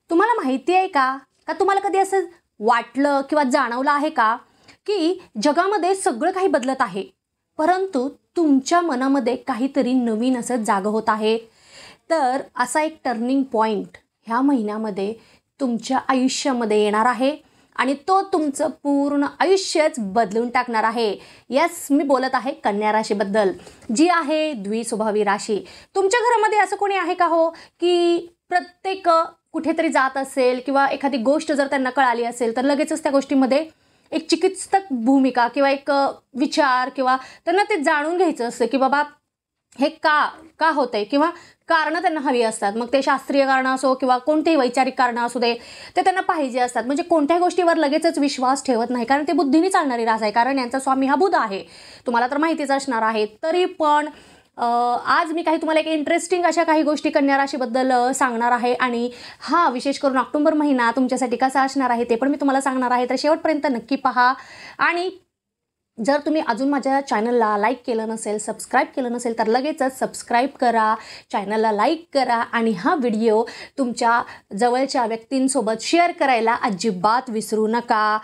तुम्हाला माहिती आहे का का तुम्हाला कधी असं वाटलं किंवा जाणवलं आहे का की जगामध्ये सगळं काही बदलत आहे, परंतु तुमच्या मनामध्ये काहीतरी नवीन असं जागं होत आहे? तर असा एक टर्निंग पॉइंट ह्या महिन्यामध्ये तुमच्या आयुष्यामध्ये येणार आहे आणि तो तुमचं पूर्ण आयुष्यच बदलून टाकणार आहे. यस, मी बोलत आहे कन्या राशीबद्दल, जी आहे द्विस्वभावी राशी. तुमच्या घरामध्ये असं कोणी आहे का हो की प्रत्येक कुठेतरी जात असेल किंवा एखादी गोष्ट जर त्यांना कळाली असेल तर लगेचच त्या गोष्टीमध्ये एक चिकित्सक भूमिका किंवा एक विचार किंवा त्यांना ते जाणून घ्यायचं असतं की बाबा हे का का होतंय किंवा कारणं त्यांना हवी असतात. मग ते शास्त्रीय कारणं असो किंवा कोणतेही वैचारिक कारणं असू दे, ते त्यांना पाहिजे असतात. म्हणजे कोणत्याही गोष्टीवर लगेचच विश्वास ठेवत नाही, कारण ते बुद्धीने चालणारी रास आहे, कारण यांचा स्वामी हा बुध आहे. तुम्हाला तर माहितीच असणार आहे. तरी पण आज मी काही तुम्हाला एक इंटरेस्टिंग अशा काही गोष्टी कन्या राशीबद्दल सांगणार आहे आणि हा विशेष करून ऑक्टोबर महिना तुमच्यासाठी कसा असणार आहे ते पण मी तुम्हाला सांगणार आहे. तर शेवटपर्यंत नक्की पहा. आणि जर तुम्ही अजून माझ्या चॅनलला लाईक केलं नसेल, सबस्क्राईब केलं नसेल तर लगेचच सबस्क्राईब करा, चॅनलला लाईक करा आणि हा व्हिडिओ तुमच्या जवळच्या व्यक्तींसोबत शेअर करायला अजिबात विसरू नका.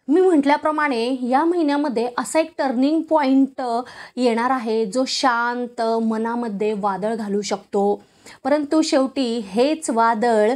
मी म्हटल्याप्रमाणे या महिन्यामध्ये असा एक टर्निंग पॉइंट येणार आहे जो शांत मनामध्ये वादळ घालू शकतो, परंतु शेवटी हेच वादळ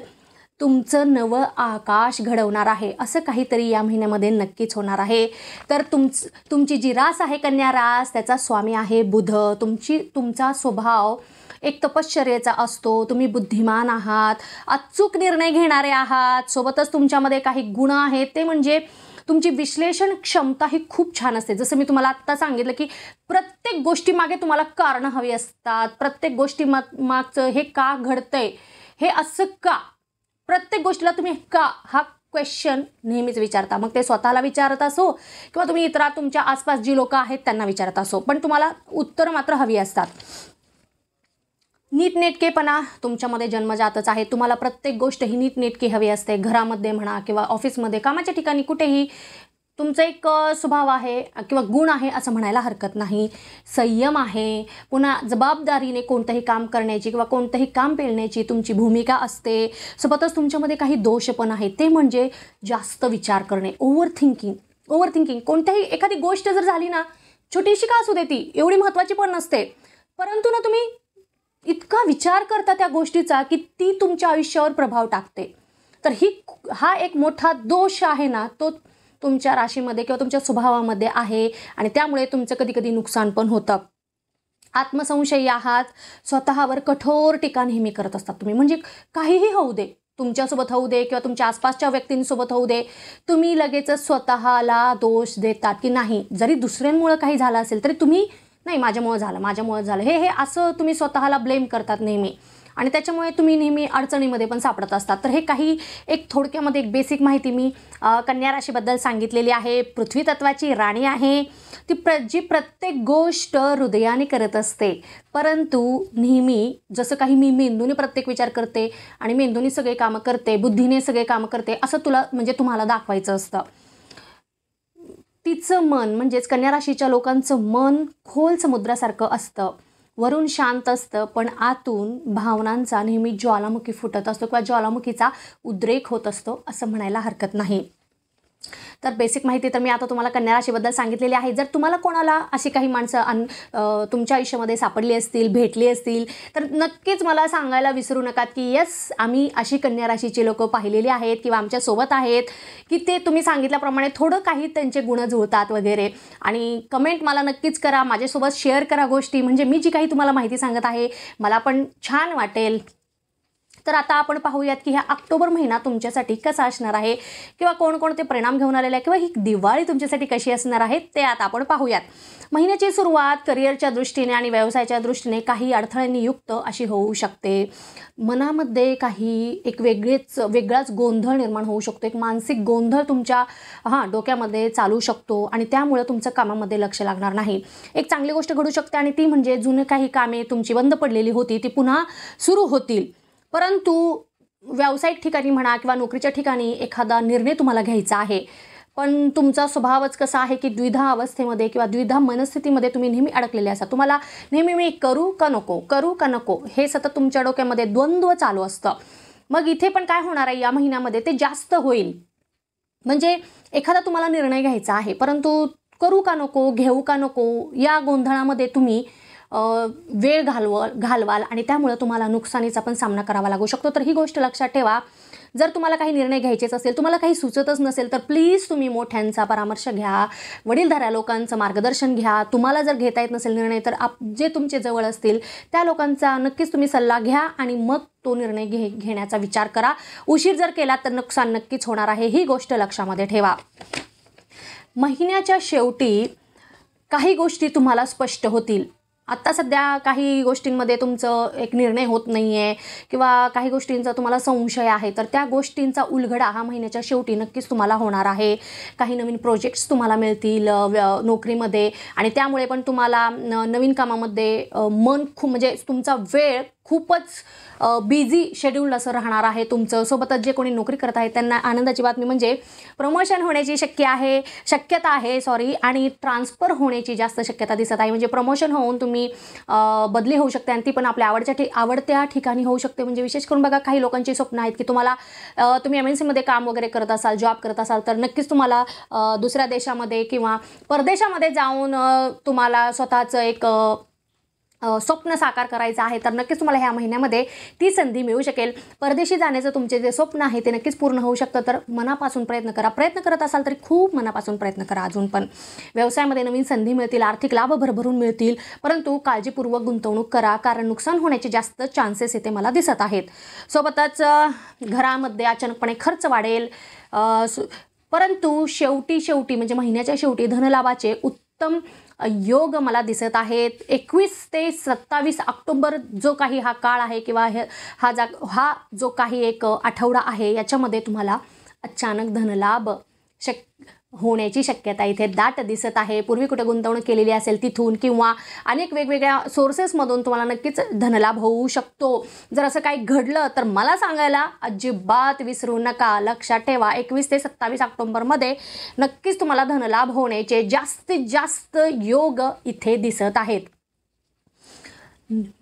तुमचं नवं आकाश घडवणार आहे. असं काहीतरी या महिन्यामध्ये नक्कीच होणार आहे. तर तुमची जी रास आहे कन्या रास, त्याचा स्वामी आहे बुध. तुमचा स्वभाव एक तपश्चर्येचा असतो. तुम्ही बुद्धिमान आहात, अचूक निर्णय घेणारे आहात. सोबतच तुमच्यामध्ये काही गुण आहेत, ते म्हणजे तुमची विश्लेषण क्षमता ही खूप छान असते. जसं मी तुम्हाला आत्ता सांगितलं की प्रत्येक गोष्टीमागे तुम्हाला कारणं हवी असतात. प्रत्येक मागचं हे का घडतंय, हे असं का, प्रत्येक गोष्टीला तुम्ही का हा क्वेश्चन नेहमीच विचारता. मग ते स्वतःला विचारत असो किंवा तुम्ही तुमच्या आसपास जी लोक आहेत त्यांना विचारत असो, पण तुम्हाला उत्तर मात्र हवी असतात. नीटनेटकेपणा तुमच्यामध्ये जन्मजातच आहे. तुम्हाला प्रत्येक गोष्ट ही नीटनेटकी हवी असते. घरामध्ये म्हणा किंवा ऑफिसमध्ये, कामाच्या ठिकाणी, कुठेही तुमचा एक स्वभाव आहे किंवा गुण आहे असं म्हणायला हरकत नाही. संयम आहे, पुन्हा जबाबदारीने कोणतंही काम करण्याची किंवा कोणतंही काम पेलण्याची तुमची भूमिका असते. सोबतच तुमच्यामध्ये काही दोष पण आहेत, ते म्हणजे जास्त विचार करणे, ओव्हर थिंकिंग. कोणत्याही एखादी गोष्ट जर झाली ना, छोटीशी का असू दे, ती एवढी महत्त्वाची पण नसते, परंतु ना तुम्ही इतका विचार करता त्या गोष्टीचा की ती तुमच्या आयुष्यावर प्रभाव टाकते. तर हा एक मोठा दोष आहे ना, तो तुमच्या राशीमध्ये किंवा तुमच्या स्वभावामध्ये आहे आणि त्यामुळे तुमचं कधी कधी नुकसान पण होतं. आत्मसंशयी आहात, स्वतःवर कठोर टीका नेहमी करत असतात तुम्ही. म्हणजे काहीही होऊ दे, तुमच्यासोबत होऊ दे किंवा तुमच्या आसपासच्या व्यक्तींसोबत होऊ दे, तुम्ही लगेचच स्वतःला दोष देतात की नाही, जरी दुसऱ्यांमुळं काही झालं असेल तरी तुम्ही नाही, माझ्यामुळं झालं हे असं तुम्ही स्वतःला ब्लेम करतात नेहमी आणि त्याच्यामुळे तुम्ही नेहमी अडचणीमध्ये पण सापडत असतात. तर हे काही एक थोडक्यामध्ये एक बेसिक माहिती मी कन्या राशीबद्दल सांगितलेली आहे. पृथ्वी तत्वाची राणी आहे ती, जी प्रत्येक गोष्ट हृदयाने करत असते, परंतु नेहमी जसं काही मी मेंदूने प्रत्येक विचार करते आणि मेंदूने सगळे कामं करते, बुद्धीने सगळे कामं करते, असं तुम्हाला दाखवायचं असतं. तिचं मन म्हणजेच कन्या राशीच्या लोकांचं मन खोल समुद्रासारखं असतं. वरून शांत असतं, पण आतून भावनांचा नेहमी ज्वालामुखी फुटत असतो किंवा ज्वालामुखीचा उद्रेक होत असतो असं म्हणायला हरकत नाही. तर बेसिक माहिती तर मी आता तुम्हाला कन्या राशीबद्दल सांगितलेली आहे. जर तुम्हाला कोणाला अशी काही माणसं तुमच्या आयुष्यामध्ये सापडली असतील, भेटली असतील, तर नक्कीच मला सांगायला विसरू नका की यस, आम्ही अशी कन्या राशीची लोकं पाहिलेली आहेत किंवा आमच्यासोबत आहेत की ते तुम्ही सांगितल्याप्रमाणे थोडं काही त्यांचे गुण जुळतात वगैरे. आणि कमेंट मला नक्कीच करा, माझ्यासोबत शेअर करा गोष्टी, म्हणजे मी जी काही तुम्हाला माहिती सांगत आहे मला पण छान वाटेल. तर आता आपण पाहूयात की ह्या ऑक्टोबर महिना तुमच्यासाठी कसा असणार आहे किंवा कोणकोणते परिणाम घेऊन आलेले आहे किंवा ही दिवाळी तुमच्यासाठी कशी असणार आहे ते आता आपण पाहूयात. महिन्याची सुरुवात करिअरच्या दृष्टीने आणि व्यवसायाच्या दृष्टीने काही अडथळ्यांनी युक्त अशी होऊ शकते. मनामध्ये काही एक वेगळाच गोंधळ निर्माण होऊ शकतो. एक मानसिक गोंधळ तुमच्या डोक्यामध्ये चालू शकतो आणि त्यामुळे तुमचं कामामध्ये लक्ष लागणार नाही. एक चांगली गोष्ट घडू शकते आणि ती म्हणजे जुने काही कामे तुमची बंद पडलेली होती ती पुन्हा सुरू होतील. परंतु व्यावसायिक ठिकाणी म्हणा किंवा नोकरीच्या ठिकाणी एखादा निर्णय तुम्हाला घ्यायचा आहे, पण तुमचा स्वभावच कसा आहे की द्विधा अवस्थेमध्ये किंवा द्विधा मनस्थितीमध्ये तुम्ही नेहमी अडकलेले असता. तुम्हाला नेहमी मी करू का नको हे सतत तुमच्या डोक्यामध्ये द्वंद्व चालू असतं. मग इथे पण काय होणार आहे या महिन्यामध्ये ते जास्त होईल. म्हणजे एखादा तुम्हाला निर्णय घ्यायचा आहे, परंतु करू का नको, घेऊ का नको, या गोंधळामध्ये तुम्ही वेळ घालवाल आणि त्यामुळे तुम्हाला नुकसानीचा पण सामना करावा लागू शकतो. तर ही गोष्ट लक्षात ठेवा. जर तुम्हाला काही निर्णय घ्यायचेच असेल, तुम्हाला काही सुचतच नसेल, तर प्लीज तुम्ही मोठ्यांचा परामर्श घ्या, वडीलधाऱ्या लोकांचं मार्गदर्शन घ्या. तुम्हाला जर घेता येत नसेल निर्णय, तर जे तुमचे जवळ असतील त्या लोकांचा नक्कीच तुम्ही सल्ला घ्या आणि मग तो निर्णय घेण्याचा विचार करा. उशीर जर केला तर नुकसान नक्कीच होणार आहे, ही गोष्ट लक्षामध्ये ठेवा. महिन्याच्या शेवटी काही गोष्टी तुम्हाला स्पष्ट होतील. आत्ता सध्या काही गोष्टींमध्ये तुमचं एक निर्णय होत नाही आहे किंवा काही गोष्टींचा तुम्हाला संशय आहे, तर त्या गोष्टींचा उलगडा हा महिन्याच्या शेवटी नक्कीच तुम्हाला होणार आहे. काही नवीन प्रोजेक्ट्स तुम्हाला मिळतील नोकरीमध्ये आणि त्यामुळे पण तुम्हाला नवीन कामामध्ये मन खूप म्हणजे तुमचा वेळ खूपच बिझी शेड्यूल असं राहणार आहे तुमचं. सोबतच जे कोणी नोकरी करत आहे त्यांना आनंदाची बातमी म्हणजे प्रमोशन होण्याची शक्यता आहे आणि ट्रान्सफर होण्याची जास्त शक्यता दिसत आहे. म्हणजे प्रमोशन होऊन तुम्ही बदली होऊ शकते आणि ती पण आपल्या आवडत्या ठिकाणी होऊ शकते. म्हणजे विशेष करून बघा, काही लोकांची स्वप्न आहेत की तुम्ही MNC मध्ये काम वगैरे करत असाल, जॉब करत असाल, तर नक्कीच तुम्हाला दुसऱ्या देशामध्ये किंवा परदेशामध्ये जाऊन तुम्हाला स्वतःचं एक स्वप्न साकार करायचं आहे, तर नक्कीच तुम्हाला ह्या महिन्यामध्ये ती संधी मिळू शकेल. परदेशी जाण्याचं तुमचे जे स्वप्न आहे ते नक्कीच पूर्ण होऊ शकतं. तर मनापासून प्रयत्न करा. प्रयत्न करत असाल तरी खूप मनापासून प्रयत्न करा. अजून पण व्यवसायामध्ये नवीन संधी मिळतील, आर्थिक लाभ भरभरून मिळतील, परंतु काळजीपूर्वक गुंतवणूक करा, कारण नुकसान होण्याचे जास्त चान्सेस इथे मला दिसत आहेत. सोबतच घरामध्ये अचानकपणे खर्च वाढेल, परंतु शेवटी म्हणजे महिन्याच्या शेवटी धनलाभाचे उत्तम योग मला दिसत आहेत. 21 ते 27 ऑक्टोबर जो काही हा काळ आहे किंवा हा जो काही एक आठवडा आहे, याच्यामध्ये तुम्हाला अचानक धनलाभ होण्याची शक्यता इथे दाट दिसत आहे. पूर्वी कुठे गुंतवणूक केलेली असेल तिथून किंवा अनेक वेगवेगळ्या सोर्सेसमधून तुम्हाला नक्कीच धनलाभ होऊ शकतो. जर असं काही घडलं तर मला सांगायला अजिबात विसरू नका. लक्षात ठेवा, 21 ते 27 ऑक्टोबरमध्ये नक्कीच तुम्हाला धनलाभ होण्याचे जास्तीत जास्त योग इथे दिसत आहेत.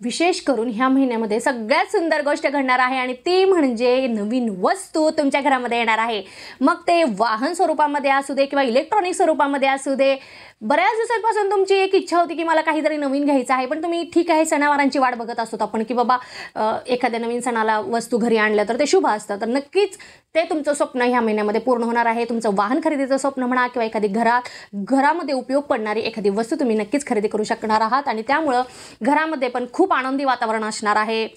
विशेष करून ह्या महिन्यामध्ये सगळ्यात सुंदर गोष्ट घडणार आहे आणि ती म्हणजे नवीन वस्तू तुमच्या घरामध्ये येणार आहे. मग ते वाहन स्वरूपामध्ये असू दे किंवा इलेक्ट्रॉनिक स्वरूपामध्ये असू दे. बऱ्याच दिवसांपासून तुमची एक इच्छा होती की मला काहीतरी नवीन घ्यायचं आहे, पण तुम्ही ठीक आहे सणावारांची वाट बघत असतो आपण की बाबा एखाद्या नवीन सणाला वस्तू घरी आणल्या तर ते शुभ असतं. तर नक्कीच ते तुमचं स्वप्न ह्या महिन्यामध्ये पूर्ण होणार आहे. तुमचं वाहन खरेदीचं स्वप्न म्हणा किंवा एखादी घरामध्ये उपयोग पडणारी एखादी वस्तू तुम्ही नक्कीच खरेदी करू शकणार आहात आणि त्यामुळं घरामध्ये पण खूप आनंदी वातावरण असणार आहे.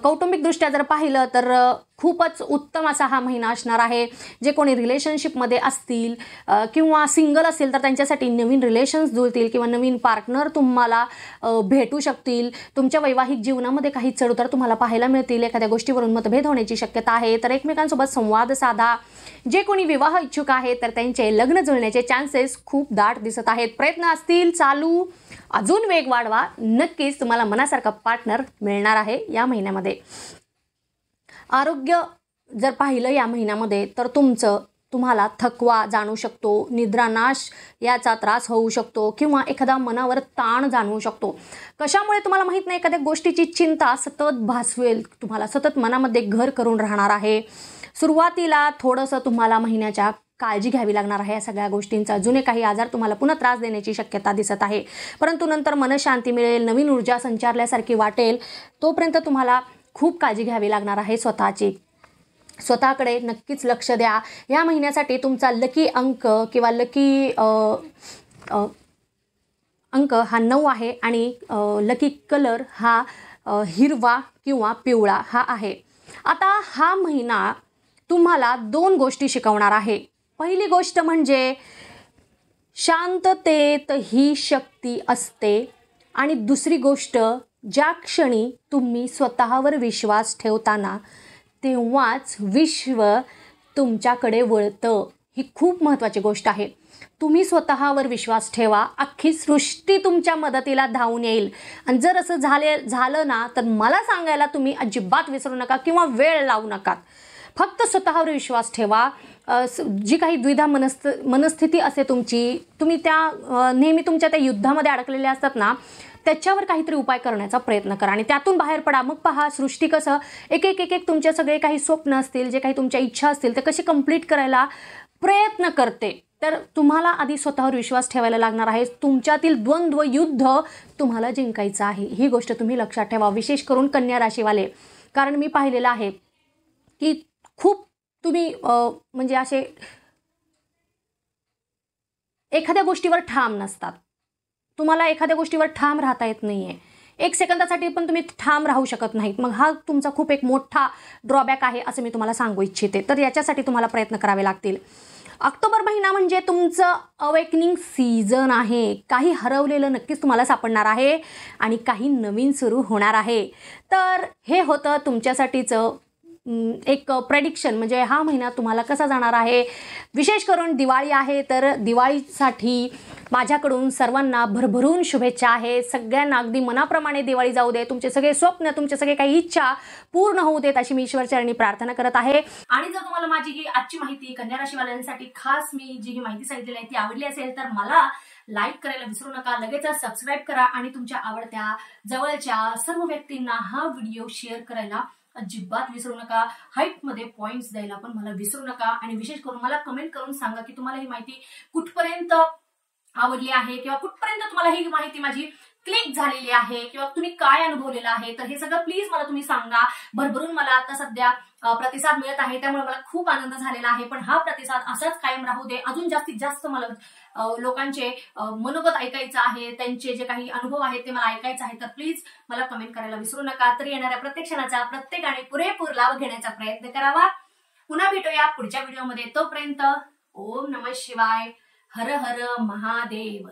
कौटुंबिकदृष्ट्या जर पाहिलं तर खूपच उत्तम असा हा महिना असणार आहे. जे कोणी रिलेशनशिपमध्ये असतील किंवा सिंगल असतील तर त्यांच्यासाठी नवीन रिलेशन्स जुळतील किंवा नवीन पार्टनर तुम्हाला भेटू शकतील. तुमच्या वैवाहिक जीवनामध्ये काही चढउतार तुम्हाला पाहायला मिळतील. एखाद्या गोष्टीवरून मतभेद होण्याची शक्यता आहे, तर एकमेकांसोबत संवाद साधा. जे कोणी विवाह इच्छुक आहेत तर त्यांचे लग्न जुळण्याचे चान्सेस खूप दाट दिसत आहेत. प्रयत्न असतील चालू, अजून वेग वाढवा. नक्कीच तुम्हाला मनासारखा पार्टनर मिळणार आहे या महिन्यामध्ये. आरोग्य जर पाहिलं या महिन्यामध्ये तर तुम्हाला थकवा जाणवू शकतो, निद्रानाश याचा त्रास होऊ शकतो किंवा एखादा मनावर ताण जाणवू शकतो. कशामुळे तुम्हाला माहीत नाही, एखाद्या गोष्टीची चिंता सतत भासवेल, तुम्हाला सतत मनामध्ये घर करून राहणार आहे. सुरुवातीला थोडंसं तुम्हाला महिन्याच्या काळजी घ्यावी लागणार आहे या सगळ्या गोष्टींचा. जुने काही आजार तुम्हाला पुन्हा त्रास देण्याची शक्यता दिसत आहे, परंतु नंतर मनशांती मिळेल, नवीन ऊर्जा संचारल्यासारखी वाटेल. तोपर्यंत तुम्हाला खूप काळजी घ्यावी लागणार आहे स्वतःची. स्वतःकडे नक्कीच लक्ष द्या. या महिन्यासाठी तुमचा लकी अंक किंवा लकी अंक हा 9 आहे आणि लकी कलर हा हिरवा किंवा पिवळा हा आहे. आता हा महिना तुम्हाला 2 गोष्टी शिकवणार आहे. पहिली गोष्ट म्हणजे शांततेत ही शक्ती असते आणि दुसरी गोष्ट, ज्या क्षणी तुम्ही स्वतःवर विश्वास ठेवताना तेव्हाच विश्व तुमच्याकडे वळतं. ही खूप महत्त्वाची गोष्ट आहे. तुम्ही स्वतःवर विश्वास ठेवा, अख्खी सृष्टी तुमच्या मदतीला धावून येईल. आणि जर असं झालं ना तर मला सांगायला तुम्ही अजिबात विसरू नका किंवा वेळ लावू नका. फक्त स्वतःवर विश्वास ठेवा. जी काही द्विधा मनस्थिती असते तुमची, तुम्ही त्या नेहमी तुमच्या त्या युद्धामध्ये अडकलेल्या असतात ना, त्याच्यावर काहीतरी उपाय करण्याचा प्रयत्न करा आणि त्यातून बाहेर पडा. मग पहा सृष्टी कसं एक एक एक एक तुमचे सगळे काही स्वप्न असतील, जे काही तुमच्या इच्छा असतील ते कसे कंप्लीट करायला प्रयत्न करते. तर तुम्हाला आधी स्वतःवर विश्वास ठेवायला लागणार आहे. तुमच्यातील द्वंद्व युद्ध तुम्हाला जिंकायचं आहे. ही गोष्ट तुम्ही लक्षात ठेवा, विशेष करून कन्या राशीवाले. कारण मी पाहिलेलं आहे की खूप तुम्ही म्हणजे असे एखाद्या गोष्टीवर ठाम नसतात. तुम्हाला एखाद्या गोष्टीवर ठाम राहता येत नाहीये. 1 सेकंदासाठी पण तुम्ही ठाम राहू शकत नाहीत. मग हा तुमचा खूप एक मोठा ड्रॉबॅक आहे असं मी तुम्हाला सांगू इच्छिते. तर याच्यासाठी तुम्हाला प्रयत्न करावे लागतील. ऑक्टोबर महिना म्हणजे तुमचं अवेकनिंग सीझन आहे. काही हरवलेलं नक्कीच तुम्हाला सापडणार आहे आणि काही नवीन सुरू होणार आहे. तर हे होतं तुमच्यासाठीचं एक प्रेडिक्शन, म्हणजे हा महिना तुम्हाला कसा जाणार आहे. विशेष करून दिवाळी आहे, तर दिवाळीसाठी माझ्याकडून सर्वांना भरभरून शुभेच्छा आहे. सगळ्यांना अगदी मनाप्रमाणे दिवाळी जाऊ दे. तुमचे सगळे स्वप्न, तुमचे सगळे काही इच्छा पूर्ण होऊ देत अशी मी ईश्वरचरणी प्रार्थना करत आहे. आणि जर तुम्हाला माझी ही आजची माहिती कन्या राशीवाल्यांसाठी खास मी जी ही माहिती सांगितलेली आहे ती आवडली असेल तर मला लाईक करायला विसरू नका. लगेचच सबस्क्राईब करा आणि तुमच्या आवडत्या जवळच्या सर्व व्यक्तींना हा व्हिडिओ शेअर करायला अजिबात विसरू नका. हाईटमध्ये पॉइंट्स द्यायला पण मला विसरू नका. आणि विशेष करून मला कमेंट करून सांगा की तुम्हाला ही माहिती कुठपर्यंत आवडली आहे किंवा कुठपर्यंत तुम्हाला ही माहिती माझी क्लिक झालेली आहे किंवा तुम्ही काय अनुभवलेलं आहे. तर हे सगळं प्लीज मला तुम्ही सांगा. भरभरून मला आता सध्या प्रतिसाद मिळत आहे, त्यामुळे मला खूप आनंद झालेला आहे. पण हा प्रतिसाद असाच कायम राहू दे. अजून जास्तीत जास्त मला लोकांचे मनोगत ऐकायचं आहे, त्यांचे जे काही अनुभव आहेत ते मला ऐकायचं आहे. तर प्लीज मला कमेंट करायला विसरू नका. तर येणाऱ्या प्रत्येक क्षणाचा प्रत्येकाने पुरेपूर लाभ घेण्याचा प्रयत्न करावा. पुन्हा भेटूया पुढच्या व्हिडिओमध्ये. तोपर्यंत ओम नमः शिवाय. हर हर महादेव.